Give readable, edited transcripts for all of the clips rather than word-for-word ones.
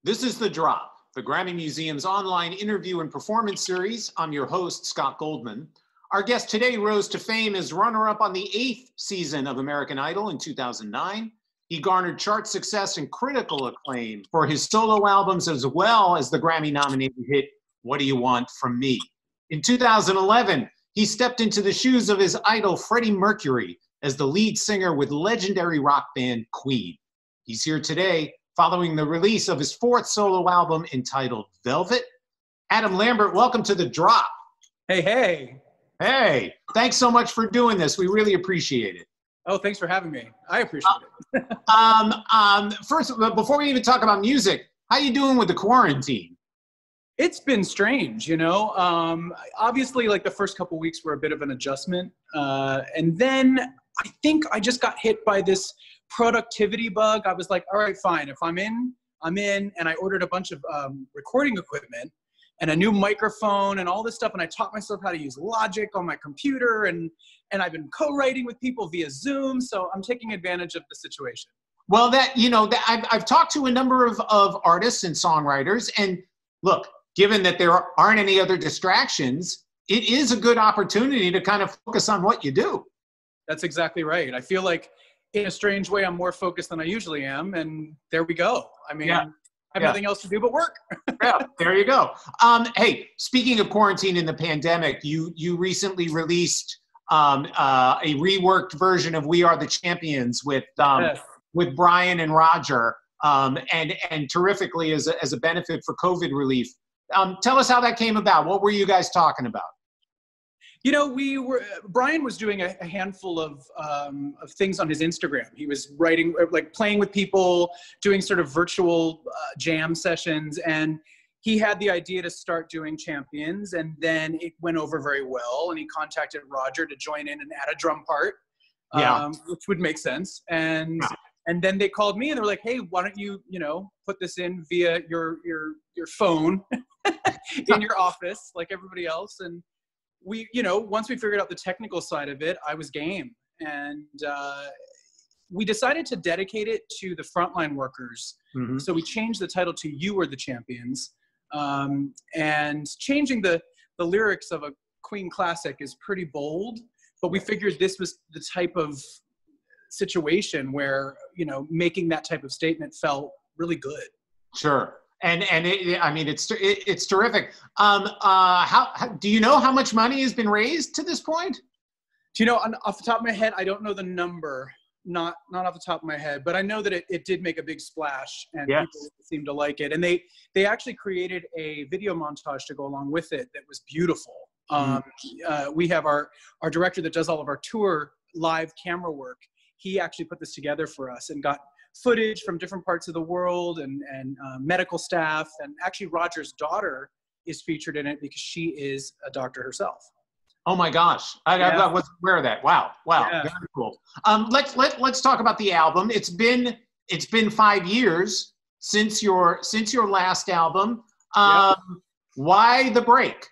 This is The Drop, the Grammy Museum's online interview and performance series. I'm your host, Scott Goldman. Our guest today rose to fame as runner-up on the 8th season of American Idol in 2009. He garnered chart success and critical acclaim for his solo albums, as well as the Grammy-nominated hit, What Do You Want From Me? In 2011, he stepped into the shoes of his idol, Freddie Mercury, as the lead singer with legendary rock band Queen. He's here today following the release of his 4th solo album entitled Velvet. Adam Lambert, welcome to The Drop. Hey, hey. Hey, thanks so much for doing this. We really appreciate it. Oh, thanks for having me. I appreciate it. First, before we even talk about music, how you doing with the quarantine? It's been strange, you know. Obviously, like the first couple weeks were a bit of an adjustment. And then I think I just got hit by this productivity bug. I was like, all right, fine. If I'm in, I'm in. And I ordered a bunch of recording equipment and a new microphone and all this stuff. And I taught myself how to use Logic on my computer. And I've been co-writing with people via Zoom. So I'm taking advantage of the situation. Well, I've talked to a number of artists and songwriters. And look, given that there aren't any other distractions, it is a good opportunity to kind of focus on what you do. That's exactly right. I feel like in a strange way, I'm more focused than I usually am. And there we go. I mean, I have nothing else to do but work. Yeah, there you go. Hey, speaking of quarantine and the pandemic, you recently released a reworked version of We Are the Champions with Brian and Roger, and terrifically as a benefit for COVID relief. Tell us how that came about. What were you guys talking about? You know, Brian was doing a handful of things on his Instagram. He was writing, like playing with people, doing sort of virtual jam sessions. And he had the idea to start doing Champions. And then it went over very well. And he contacted Roger to join in and add a drum part, which would make sense. And then they called me and they were like, hey, why don't you, put this in via your phone in your office like everybody else. And we, once we figured out the technical side of it, I was game. And we decided to dedicate it to the frontline workers. Mm-hmm. So we changed the title to You Are the Champions. And changing the lyrics of a Queen classic is pretty bold, but we figured this was the type of situation where, making that type of statement felt really good. Sure. And it's terrific. How do you know how much money has been raised to this point? Do you know, off the top of my head, I don't know the number, not off the top of my head, but I know that it did make a big splash and people seemed to like it. And they actually created a video montage to go along with it that was beautiful. We have our director that does all of our tour live camera work. He actually put this together for us and got footage from different parts of the world and medical staff. And actually Roger's daughter is featured in it because she is a doctor herself. Oh my gosh. I wasn't aware of that. Wow. Yeah. Very cool. Let's talk about the album. It's been 5 years since your last album. Why the break?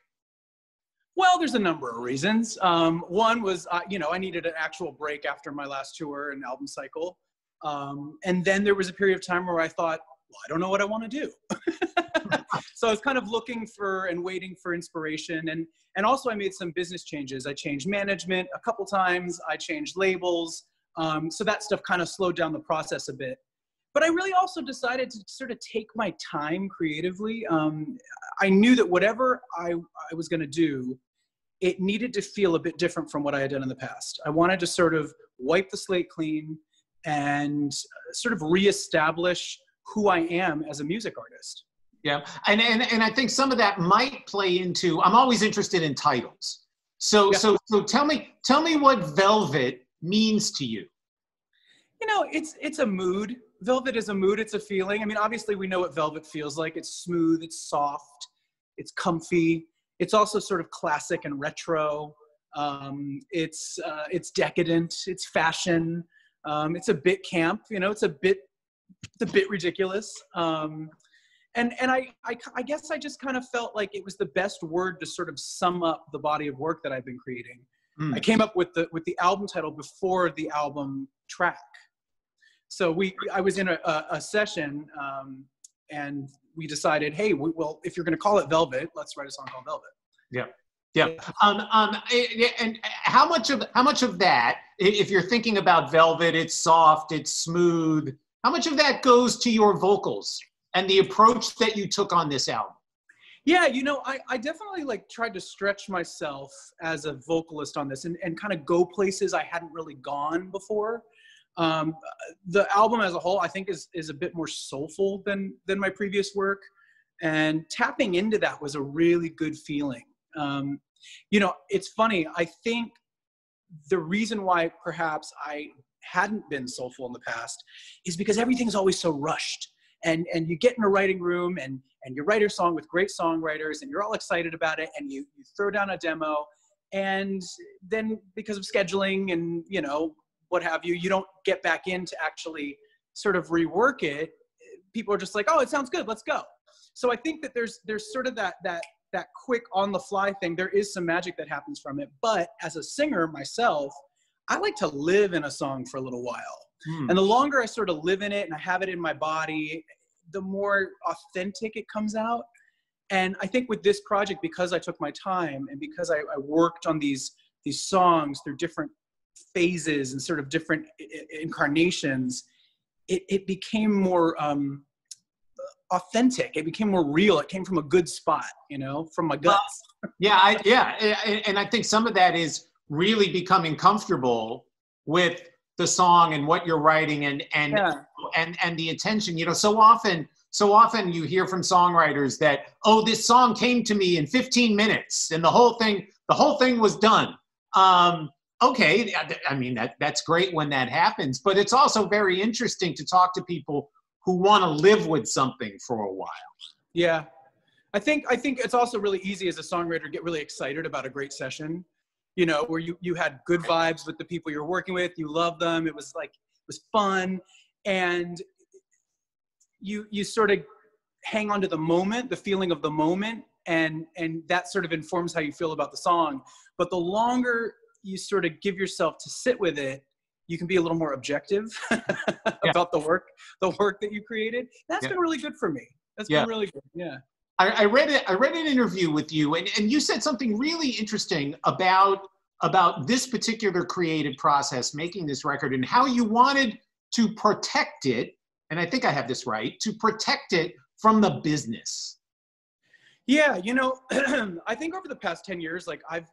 Well, there's a number of reasons. One was, I needed an actual break after my last tour and album cycle. And then there was a period of time where I thought, well, I don't know what I want to do. So I was kind of looking for and waiting for inspiration. And also I made some business changes. I changed management a couple times. I changed labels. So that stuff kind of slowed down the process a bit. But I really also decided to sort of take my time creatively. I knew that whatever I was going to do, it needed to feel a bit different from what I had done in the past. I wanted to sort of wipe the slate clean and sort of reestablish who I am as a music artist. Yeah, and I think some of that might play into, I'm always interested in titles. So tell me what Velvet means to you. It's a mood. Velvet is a mood, it's a feeling. I mean, obviously we know what velvet feels like. It's smooth, it's soft, it's comfy. It's also sort of classic and retro. It's decadent, it's fashion. It's a bit camp, it's a bit ridiculous. And I guess I just kind of felt like it was the best word to sort of sum up the body of work that I've been creating. I came up with the album title before the album track. So I was in a session and we decided, hey, well, if you're going to call it Velvet, let's write a song called Velvet. Yeah. Yeah. And how much of that, if you're thinking about Velvet, it's soft, it's smooth, how much of that goes to your vocals and the approach that you took on this album? Yeah, you know, I definitely like tried to stretch myself as a vocalist on this and kind of go places I hadn't really gone before. The album as a whole, I think is a bit more soulful than my previous work. And tapping into that was a really good feeling. You know, it's funny. I think the reason why perhaps I hadn't been soulful in the past is because everything's always so rushed. And you get in a writing room and you write a song with great songwriters and you're all excited about it and you throw down a demo, and then because of scheduling and, you know, what have you, you don't get back in to actually sort of rework it. People are just like, oh, it sounds good, let's go. So I think that there's sort of that quick on the fly thing. There is some magic that happens from it. But as a singer myself, I like to live in a song for a little while. And the longer I sort of live in it and I have it in my body, the more authentic it comes out. And I think with this project, because I took my time and because I worked on these songs through different phases and sort of different incarnations, it became more authentic. It became more real. It came from a good spot, you know, from my guts. And I think some of that is really becoming comfortable with the song and what you're writing and the intention. You know, so often you hear from songwriters that, oh, this song came to me in 15 minutes and the whole thing was done. Okay, I mean, that's great when that happens, but it's also very interesting to talk to people who want to live with something for a while. Yeah. I think it's also really easy as a songwriter to get really excited about a great session, you know, where you had good vibes with the people you're working with, you love them, it was fun, and you sort of hang on to the moment, the feeling of the moment, and that sort of informs how you feel about the song. But the longer you sort of give yourself to sit with it, you can be a little more objective about the work that you created. That's been really good for me. That's been really good. Yeah. I read an interview with you, and you said something really interesting about this particular creative process, making this record, and how you wanted to protect it. And I think I have this right, to protect it from the business. Yeah, you know, I think over the past 10 years, like I've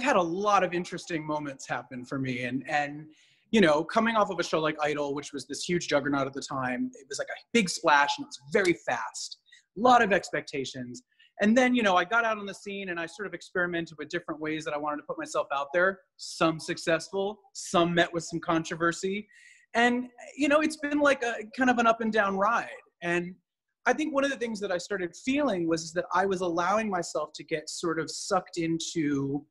had a lot of interesting moments happen for me, and you know, coming off of a show like Idol, which was this huge juggernaut at the time, it was like a big splash and it was very fast, a lot of expectations. And then, you know, I got out on the scene and I sort of experimented with different ways that I wanted to put myself out there. Some successful, some met with some controversy. And, you know, it's been like a kind of an up and down ride. And I think one of the things that I started feeling was that I was allowing myself to get sort of sucked into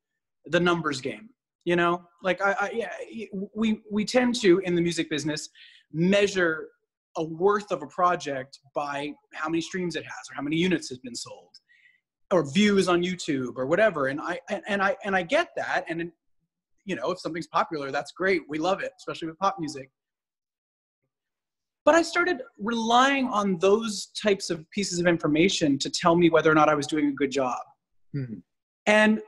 the numbers game. You know, like we tend to, in the music business, measure a worth of a project by how many streams it has or how many units has been sold or views on YouTube or whatever. And I get that. And, you know, if something's popular, that's great. We love it, especially with pop music. But I started relying on those types of pieces of information to tell me whether or not I was doing a good job. Mm-hmm. And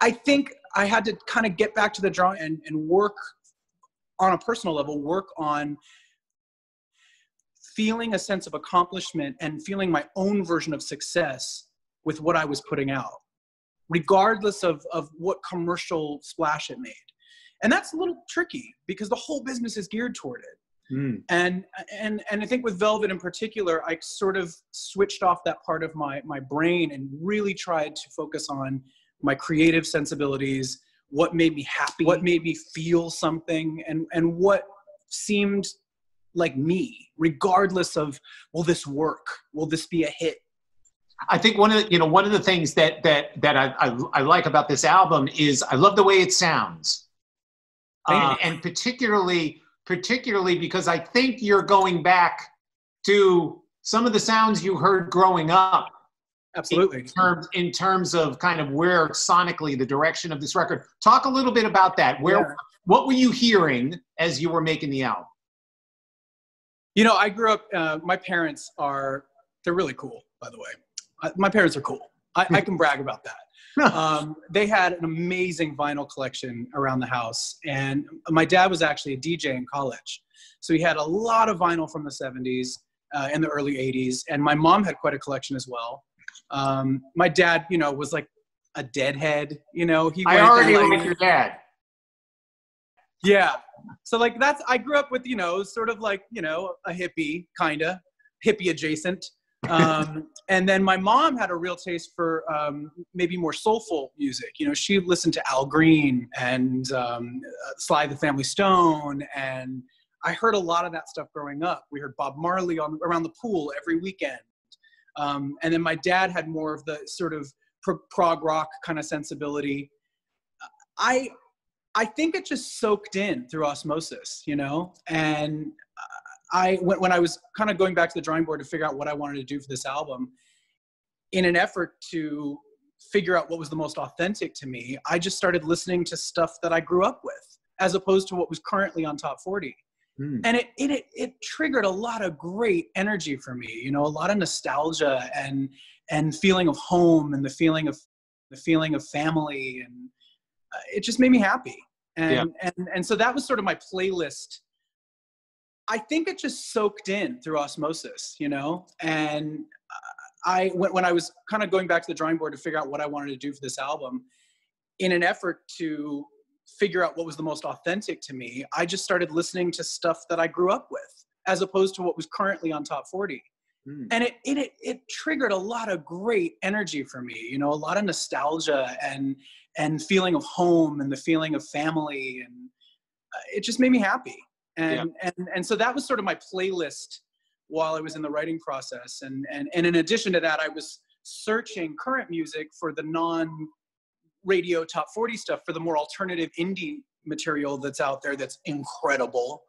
I think I had to kind of get back to the drawing and work on a personal level, work on feeling a sense of accomplishment and feeling my own version of success with what I was putting out, regardless of what commercial splash it made. And that's a little tricky because the whole business is geared toward it. Mm. And I think with Velvet in particular, I sort of switched off that part of my brain and really tried to focus on my creative sensibilities, what made me happy, what made me feel something, and what seemed like me, regardless of, will this work? Will this be a hit? I think one of the things that I like about this album is I love the way it sounds, and particularly because I think you're going back to some of the sounds you heard growing up. Absolutely. In terms of kind of where sonically the direction of this record. Talk a little bit about that. What were you hearing as you were making the album? You know, I grew up, my parents they're really cool, by the way. My parents are cool. I can brag about that. They had an amazing vinyl collection around the house. And my dad was actually a DJ in college. So he had a lot of vinyl from the 70s and the early 80s. And my mom had quite a collection as well. My dad, you know, was like a deadhead, you know. I already like your dad. Yeah. So like I grew up with, you know, sort of like, you know, a hippie, kind of hippie adjacent. And then my mom had a real taste for maybe more soulful music. You know, she listened to Al Green and Sly the Family Stone. And I heard a lot of that stuff growing up. We heard Bob Marley around the pool every weekend. And then my dad had more of the sort of prog rock kind of sensibility. I think it just soaked in through osmosis, you know? And when I was kind of going back to the drawing board to figure out what I wanted to do for this album, in an effort to figure out what was the most authentic to me, I just started listening to stuff that I grew up with, as opposed to what was currently on Top 40. And it triggered a lot of great energy for me, you know, a lot of nostalgia and feeling of home and the feeling of family, and it just made me happy. And so that was sort of my playlist. I think it just soaked in through osmosis, you know. And when I was kind of going back to the drawing board to figure out what I wanted to do for this album, in an effort to figure out what was the most authentic to me, I just started listening to stuff that I grew up with, as opposed to what was currently on Top 40. And it triggered a lot of great energy for me, you know, a lot of nostalgia and feeling of home and the feeling of family, and it just made me happy. And so that was sort of my playlist while I was in the writing process. And in addition to that, I was searching current music for the non-radio Top 40 stuff, for the more alternative indie material that's out there that's incredible.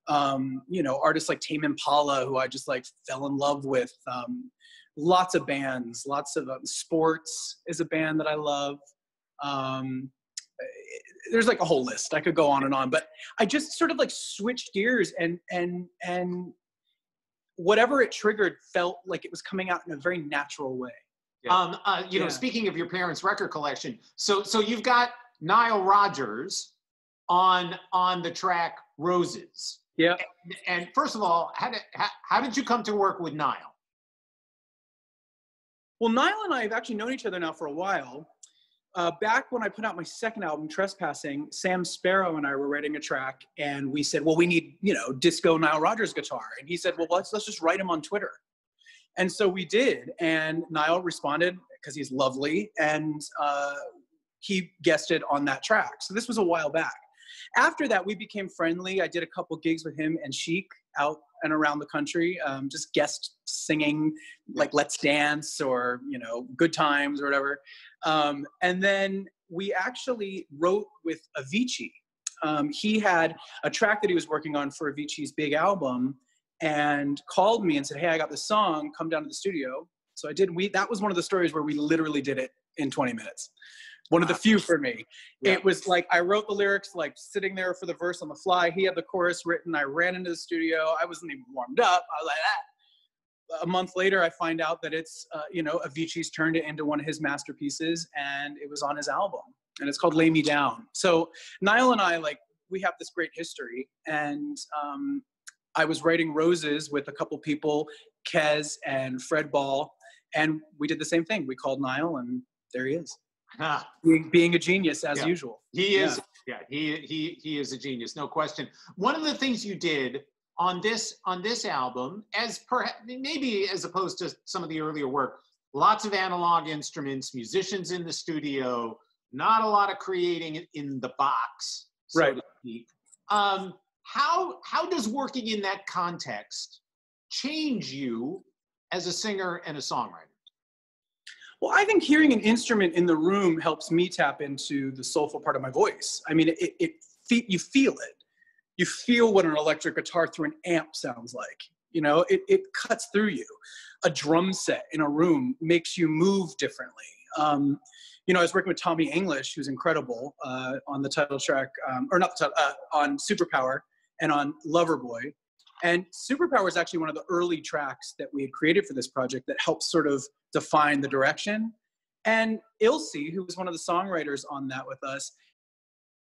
You know, artists like Tame Impala, who I just like fell in love with. Lots of bands, lots of Sports is a band that I love. There's like a whole list. I could go on and on, but I just sort of like switched gears, and whatever it triggered felt like it was coming out in a very natural way. You know, speaking of your parents' record collection, so you've got Nile Rodgers on the track Roses. Yeah. And first of all, how did you come to work with Nile? Well, Nile and I have actually known each other now for a while. Back when I put out my second album, Trespassing, Sam Sparrow and I were writing a track, and we said, well, we need, you know, disco Nile Rodgers guitar. And he said, well, let's just write him on Twitter. And so we did, and Nile responded because he's lovely, and he guested on that track. So this was a while back. After that, we became friendly. I did a couple gigs with him and Chic out and around the country, just guest singing, like Let's Dance or, you know, Good Times or whatever. And then we actually wrote with Avicii. He had a track that he was working on for Avicii's big album, and called me and said, hey, I got this song, come down to the studio. So I did. That was one of the stories where we literally did it in 20 minutes. One of the few for me. Yeah. It was like, I wrote the lyrics, like sitting there for the verse on the fly. He had the chorus written. I ran into the studio. I wasn't even warmed up. I was like, that. A month later, I find out that it's, you know, Avicii's turned it into one of his masterpieces, and it was on his album, and it's called Lay Me Down. So Niall and I, like, we have this great history, and I was writing Roses with a couple people, Kez and Fred Ball, and we did the same thing. We called Niall, and there he is. Being a genius as usual. He is. Yeah, he is a genius, no question. One of the things you did on this album, as perhaps maybe as opposed to some of the earlier work, lots of analog instruments, musicians in the studio, not a lot of creating in the box, so to speak. How does working in that context change you as a singer and a songwriter? Well, I think hearing an instrument in the room helps me tap into the soulful part of my voice. I mean, you feel it. You feel what an electric guitar through an amp sounds like. You know, it cuts through you. A drum set in a room makes you move differently. You know, I was working with Tommy English, who's incredible, on the title track, or not the title, on Superpower and on Loverboy. And Superpower is actually one of the early tracks that we had created for this project that helps sort of define the direction. And Ilse, who was one of the songwriters on that with us,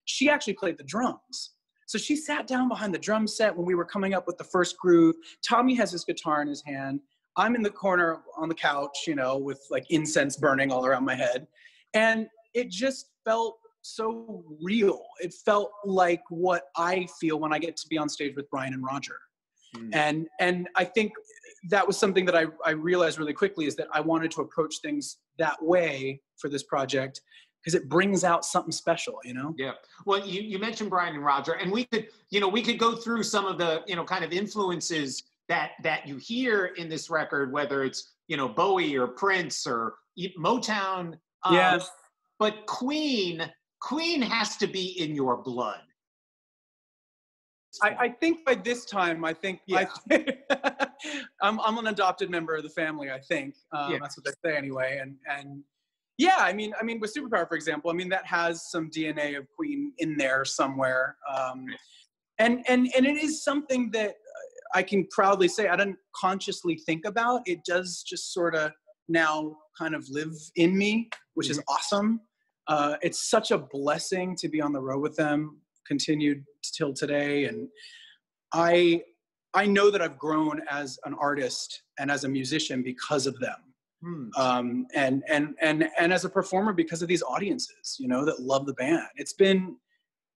she actually played the drums. So she sat down behind the drum set when we were coming up with the first groove. Tommy has his guitar in his hand. I'm in the corner on the couch, you know, with like incense burning all around my head. And it just felt so real. It felt like what I feel when I get to be on stage with Brian and Roger. And I think that was something that I realized really quickly, is that I wanted to approach things that way for this project, because it brings out something special, you know? Yeah. Well, you mentioned Brian and Roger, and we could go through some of the, you know, kind of influences that you hear in this record, whether it's, you know, Bowie or Prince or Motown. Yeah. But Queen has to be in your blood. I think by this time, yeah. I'm an adopted member of the family, I think. That's what they say anyway. And yeah, I mean, with Superpower, for example, I mean, that has some DNA of Queen in there somewhere. And it is something that I can proudly say I didn't consciously think about. It does just sort of now kind of live in me, which is awesome. It's such a blessing to be on the road with them, continued till today. And I know that I've grown as an artist and as a musician because of them. And as a performer because of these audiences, you know, that love the band. It's been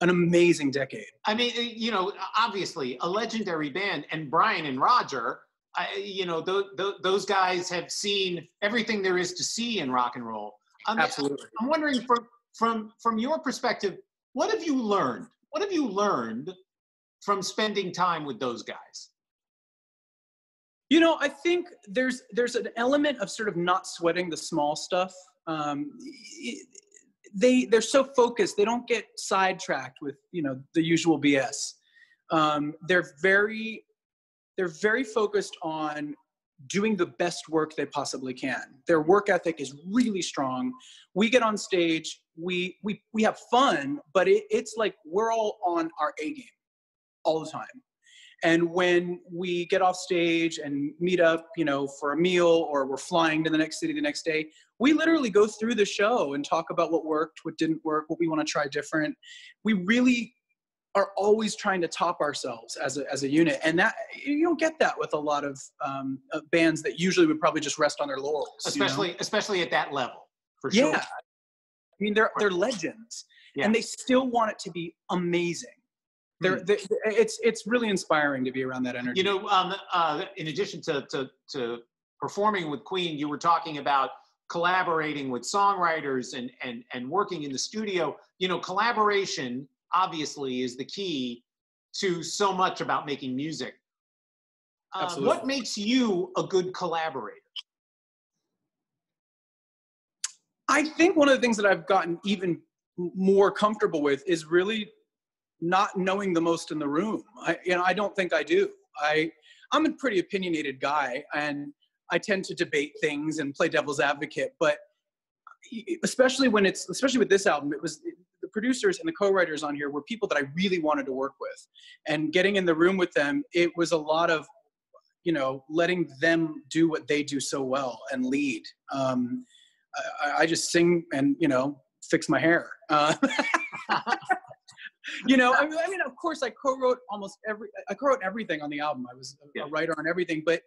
an amazing decade. I mean, you know, obviously a legendary band, and Brian and Roger, you know, those guys have seen everything there is to see in rock and roll. Absolutely. I'm wondering from your perspective, what have you learned? What have you learned from spending time with those guys? You know, I think there's an element of sort of not sweating the small stuff. They're so focused, they don't get sidetracked with, you know, the usual BS. They're very focused on doing the best work they possibly can. Their work ethic is really strong. We get on stage, we have fun, but it's like we're all on our A game all the time. And when we get off stage and meet up, you know, for a meal, or we're flying to the next city the next day, we literally go through the show and talk about what worked, what didn't work, what we want to try different. We really are always trying to top ourselves as a unit. And that, you don't get that with a lot of bands that usually would probably just rest on their laurels. Especially at that level, for sure. Yeah. I mean, they're legends, and they still want it to be amazing. It's really inspiring to be around that energy. You know, in addition to performing with Queen, you were talking about collaborating with songwriters and working in the studio. You know, collaboration obviously is the key to so much about making music. What makes you a good collaborator? I think one of the things that I've gotten even more comfortable with is really not knowing the most in the room. I don't think I do. I'm a pretty opinionated guy, and I tend to debate things and play devil's advocate, but especially with this album, it was the producers and the co-writers on here were people that I really wanted to work with, and getting in the room with them, it was a lot of, you know, letting them do what they do so well and lead. I just sing and, you know, fix my hair. You know, I mean, of course, I co-wrote everything on the album. I was a writer on everything, but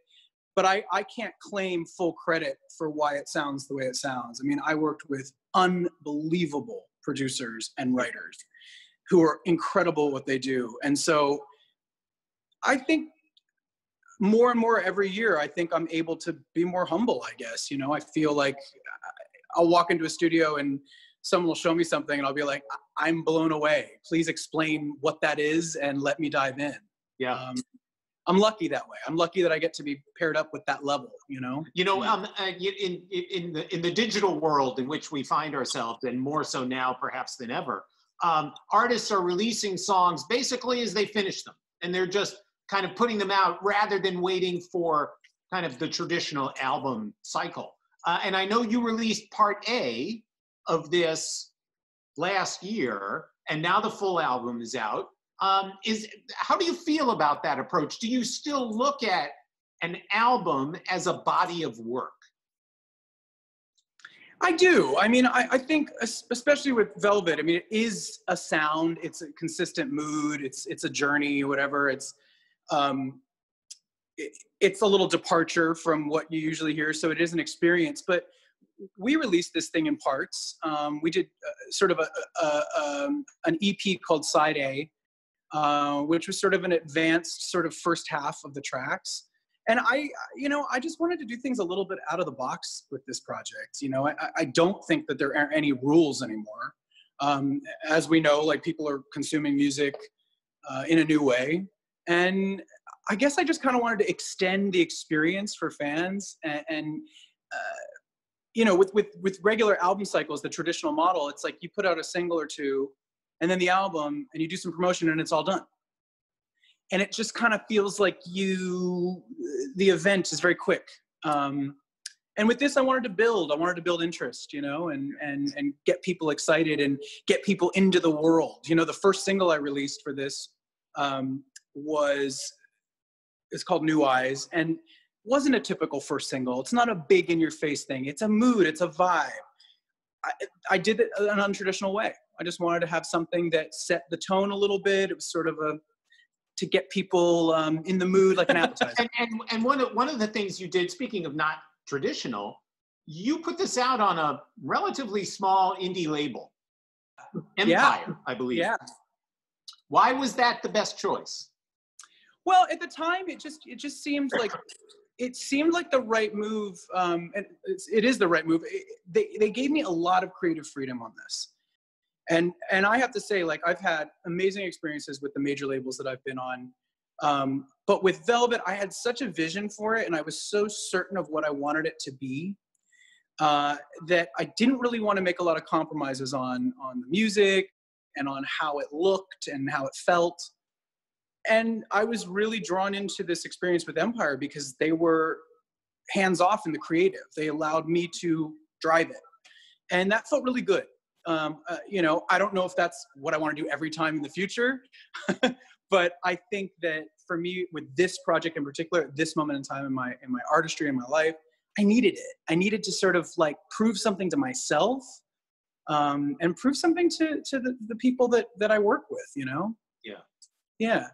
I can't claim full credit for why it sounds the way it sounds. I mean, I worked with unbelievable producers and writers who are incredible at what they do. And so I think more and more every year, I think I'm able to be more humble, I guess. You know, I feel like I'll walk into a studio and someone will show me something and I'll be like, I'm blown away. Please explain what that is and let me dive in. Yeah. I'm lucky that way. I'm lucky that I get to be paired up with that level, you know? You know, in the digital world in which we find ourselves, and more so now perhaps than ever, artists are releasing songs basically as they finish them. And they're just kind of putting them out rather than waiting for kind of the traditional album cycle. And I know you released part A of this last year, and now the full album is out. How do you feel about that approach? Do you still look at an album as a body of work? I do. I mean, I think, especially with Velvet, I mean, it is a sound. It's a consistent mood. It's a journey, whatever. It's a little departure from what you usually hear, so it is an experience. But we released this thing in parts. We did sort of an EP called Side A, which was sort of an advanced sort of first half of the tracks. And I just wanted to do things a little bit out of the box with this project. You know, I don't think that there are any rules anymore. As we know, like, people are consuming music in a new way. And I guess I just kind of wanted to extend the experience for fans. And you know, with regular album cycles, the traditional model, it's like you put out a single or two, and then the album, and you do some promotion, and it's all done. And it just kind of feels like the event is very quick. And with this, I wanted to build interest, you know, and get people excited and get people into the world. You know, the first single I released for this it's called New Eyes, and wasn't a typical first single. It's not a big in your face thing. It's a mood, it's a vibe. I did it an untraditional way. I just wanted to have something that set the tone a little bit. It was sort of to get people in the mood, like an appetizer. and one of the things you did, speaking of not traditional, you put this out on a relatively small indie label, Empire, yeah. I believe. Yeah. Why was that the best choice? Well, at the time, it just seemed like the right move, and it is the right move. They gave me a lot of creative freedom on this. And I have to say, like, I've had amazing experiences with the major labels that I've been on. But with Velvet, I had such a vision for it, and I was so certain of what I wanted it to be, that I didn't really want to make a lot of compromises on the music and on how it looked and how it felt. And I was really drawn into this experience with Empire because they were hands-off in the creative. They allowed me to drive it. And that felt really good. You know, I don't know if that's what I want to do every time in the future, but I think that for me, with this project in particular, at this moment in time in my artistry and my life, I needed it. I needed to sort of like prove something to myself, and prove something to the people that I work with, you know? Yeah. Yeah.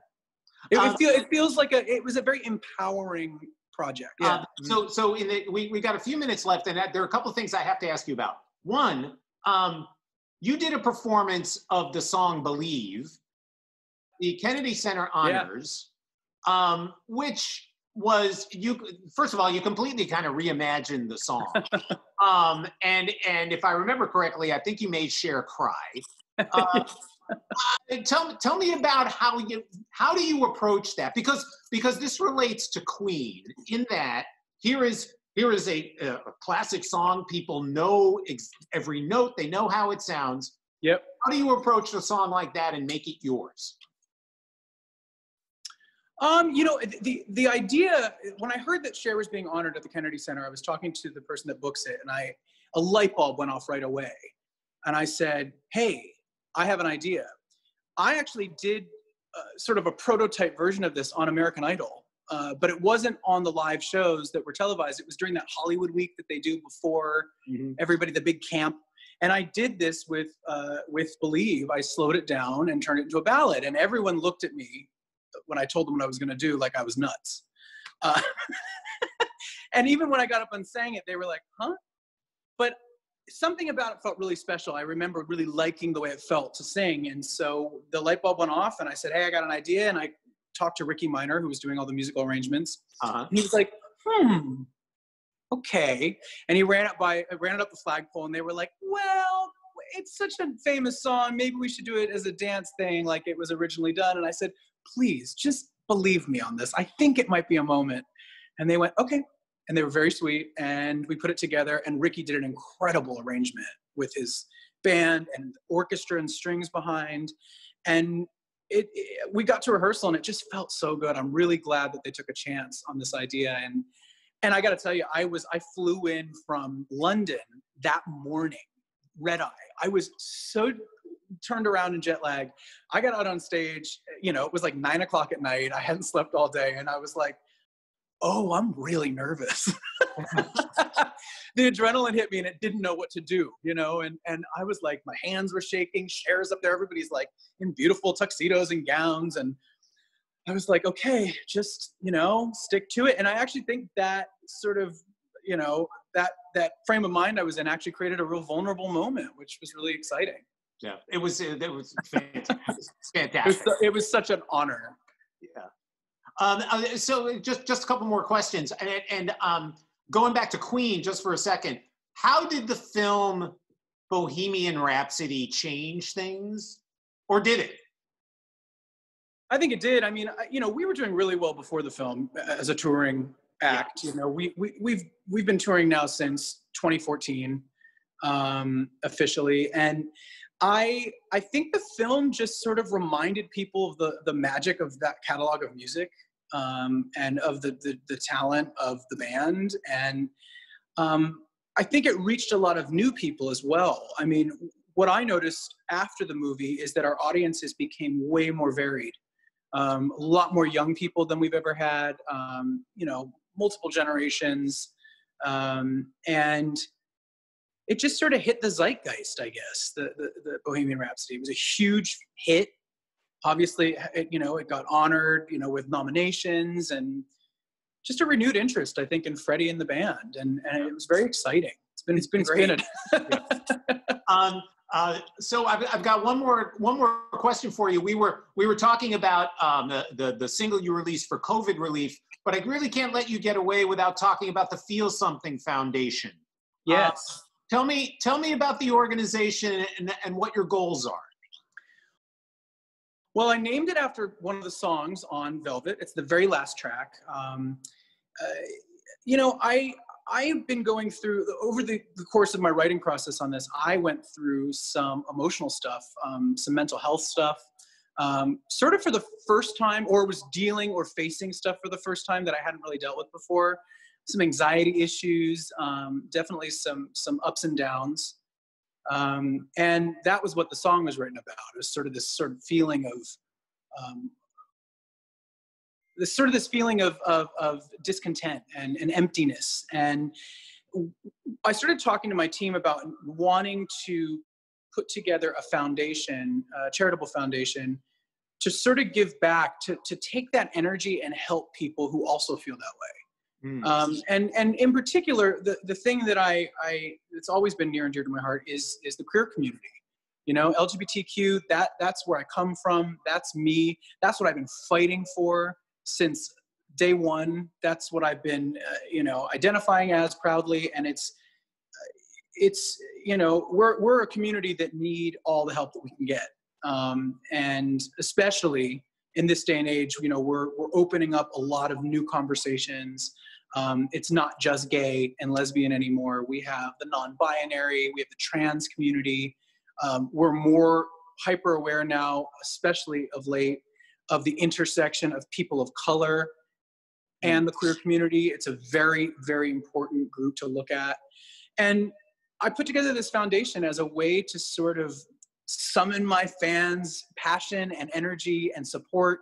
It feels like it was a very empowering project. Yeah. So we got a few minutes left, and there are a couple of things I have to ask you about. One, you did a performance of the song "Believe," the Kennedy Center Honors, which was, first of all, you completely kind of reimagined the song. And if I remember correctly, I think you made Cher cry. Tell me about how do you approach that? Because this relates to Queen in that here is a classic song. People know every note. They know how it sounds. Yep. How do you approach a song like that and make it yours? You know, the idea, when I heard that Cher was being honored at the Kennedy Center, I was talking to the person that books it, and a light bulb went off right away. And I said, hey, I have an idea. I actually did sort of a prototype version of this on American Idol, but it wasn't on the live shows that were televised. It was during that Hollywood week that they do before everybody, the big camp. And I did this with Believe. I slowed it down and turned it into a ballad. And everyone looked at me when I told them what I was going to do like I was nuts. And even when I got up and sang it, they were like, huh? But something about it felt really special. I remember really liking the way it felt to sing. And so the light bulb went off, and I said, hey, I got an idea. And I talked to Ricky Minor, who was doing all the musical arrangements. And he was like, okay. And he ran it up the flagpole, and they were like, well, it's such a famous song. Maybe we should do it as a dance thing like it was originally done. And I said, please, just believe me on this. I think it might be a moment. And they went, okay. And they were very sweet, and we put it together, and Ricky did an incredible arrangement with his band and orchestra and strings behind. And we got to rehearsal, and it just felt so good. I'm really glad that they took a chance on this idea. And I got to tell you, I flew in from London that morning, red eye. I was so turned around and jet lagged. I got out on stage, you know, it was like 9 o'clock at night. I hadn't slept all day. And I was like, oh, I'm really nervous. The adrenaline hit me and it didn't know what to do, you know? And I was like, my hands were shaking, Cher's up there. Everybody's like in beautiful tuxedos and gowns. And I was like, okay, just, you know, stick to it. And I actually think that sort of, you know, that frame of mind I was in actually created a real vulnerable moment, which was really exciting. Yeah, it was fantastic. It was such an honor. Yeah. So just a couple more questions. And going back to Queen just for a second, how did the film Bohemian Rhapsody change things? Or did it? I think it did. I mean, you know, we were doing really well before the film as a touring act. Yeah. You know, we've been touring now since 2014, officially. And I think the film just sort of reminded people of the magic of that catalog of music, and of the talent of the band. And I think it reached a lot of new people as well. I mean, what I noticed after the movie is that our audiences became way more varied. A lot more young people than we've ever had, you know, multiple generations. And it just sort of hit the zeitgeist, I guess, the Bohemian Rhapsody. It was a huge hit. Obviously, you know, it got honored, you know, with nominations and just a renewed interest, I think, in Freddie and the band. And it was very exciting. It's been great. So I've got one more question for you. We were talking about the single you released for COVID relief, but I really can't let you get away without talking about the Feel Something Foundation. Yes. Tell me about the organization and what your goals are. Well, I named it after one of the songs on Velvet. It's the very last track. You know, I've been going through, over the course of my writing process on this, I went through some emotional stuff, some mental health stuff, sort of for the first time, or was dealing or facing stuff for the first time that I hadn't really dealt with before. Some anxiety issues, definitely some ups and downs. And that was what the song was written about. It was sort of this sort of feeling of, this feeling of discontent and emptiness. And I started talking to my team about wanting to put together a foundation, a charitable foundation, to sort of give back, to take that energy and help people who also feel that way. And in particular, the thing that it's always been near and dear to my heart is the queer community. You know, LGBTQ, that's where I come from. That's me. That's what I've been fighting for since day one. That's what I've been, you know, identifying as proudly. And it's, you know, we're a community that need all the help that we can get. And especially in this day and age, you know, we're opening up a lot of new conversations. It's not just gay and lesbian anymore. We have the non-binary, we have the trans community. We're more hyper aware now, especially of late, of the intersection of people of color and the queer community. It's a very, very important group to look at. And I put together this foundation as a way to sort of summon my fans' passion and energy and support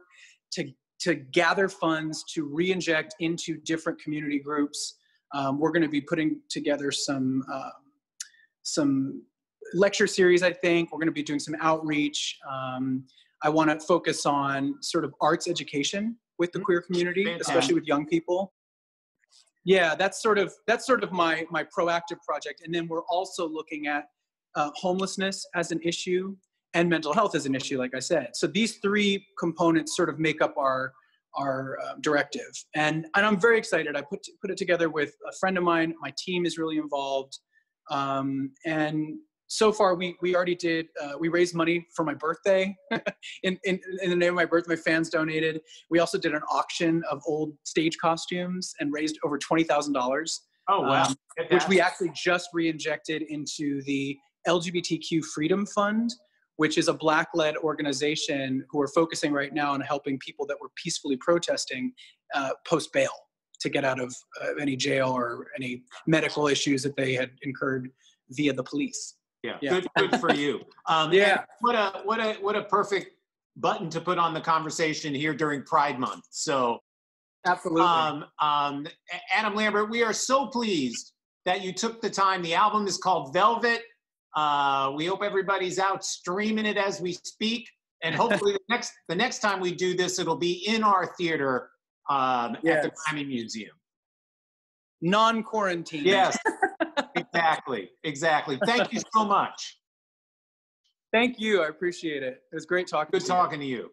to gather funds to re-inject into different community groups. We're going to be putting together some lecture series, I think. We're going to be doing some outreach. I want to focus on sort of arts education with the queer community, especially with young people. Yeah, that's sort of my proactive project. And then we're also looking at homelessness as an issue and mental health as an issue, like I said. So these three components sort of make up our directive. And I'm very excited. I put it together with a friend of mine. My team is really involved. And so far, we already did, we raised money for my birthday. in the name of my birthday, my fans donated. We also did an auction of old stage costumes and raised over $20,000. Oh, wow. Which we actually just re-injected into the LGBTQ Freedom Fund, which is a Black-led organization who are focusing right now on helping people that were peacefully protesting post bail to get out of any jail or any medical issues that they had incurred via the police. Yeah. Yeah. Good for you. Yeah. And what a perfect button to put on the conversation here during Pride Month. So, Absolutely. Adam Lambert, we are so pleased that you took the time. The album is called Velvet. We hope everybody's out streaming it as we speak, and hopefully the next time we do this, it'll be in our theater at the Grammy Museum. Non-quarantine. Yes, exactly. Thank you so much. Thank you. I appreciate it. It was great talking to you. Good talking to you.